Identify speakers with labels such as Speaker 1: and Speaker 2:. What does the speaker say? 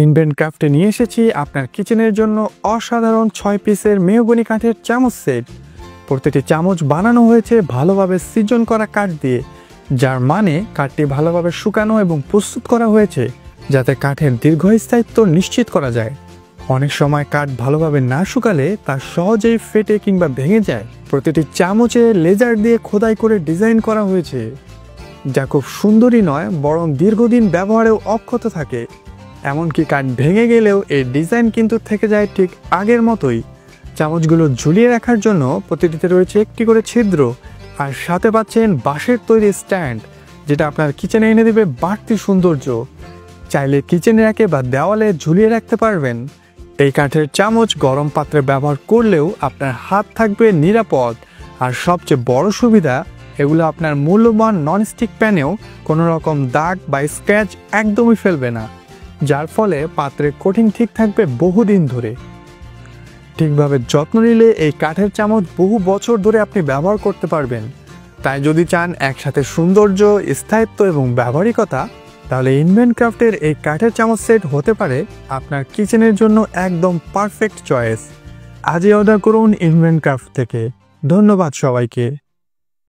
Speaker 1: Invent ক্রাফটে নিয়ে এসেছি আপনার কিচেনের জন্য অসাধারণ 6 পিসের মেহগনি কাঠের চামচ সেট। প্রতিটি চামচ বানানো হয়েছে ভালোভাবে সিজন করা কাঠ দিয়ে, যার মানে কাঠটি ভালোভাবে শুকানো এবং প্রস্তুত করা হয়েছে যাতে কাঠের দীর্ঘস্থায়িত্ব নিশ্চিত করা যায়। অনেক সময় কাঠ ভালোভাবে না শুকালে তা সহজেই ফেটে কিংবা ভেঙে যায়। প্রতিটি চামচে লেজার দিয়ে খোদাই করে ডিজাইন করা হয়েছে, যা খুব সুন্দরই নয় বরং দীর্ঘদিন ব্যবহারেও অক্ষত থাকে। এমনকি কাঠ ভেঙে গেলেও এই ডিজাইন কিন্তু থেকে যায় ঠিক আগের মতোই। চামচগুলো ঝুলিয়ে রাখার জন্য প্রতিটিতে রয়েছে একটি করে ছিদ্র, আর সাথে পাচ্ছেন বাঁশের তৈরি স্ট্যান্ড, যেটা আপনার কিচেনে এনে দেবে বাড়তি সৌন্দর্য। চাইলে কিচেনে রেখে বা দেওয়ালে ঝুলিয়ে রাখতে পারবেন। এই কাঠের চামচ গরম পাত্রে ব্যবহার করলেও আপনার হাত থাকবে নিরাপদ, আর সবচেয়ে বড় সুবিধা, এগুলো আপনার মূল্যবান ননস্টিক প্যানেও কোনো রকম দাগ বা স্ক্র্যাচ একদমই ফেলবে না, যার ফলে পাত্রের কোটিং ঠিক থাকবে বহুদিন ধরে। ঠিকভাবে যত্ন নিলে এই কাঠের চামচ বহু বছর ধরে আপনি ব্যবহার করতে পারবেন। তাই যদি চান একসাথে সৌন্দর্য, স্থায়িত্ব এবং ব্যবহারিকতা, তাহলে ইনভেন্ট ক্রাফটের এই কাঠের চামচ সেট হতে পারে আপনার কিচেনের জন্য একদম পারফেক্ট চয়েস। আজই অর্ডার করুন ইনভেন্ট ক্রাফট থেকে। ধন্যবাদ সবাইকে।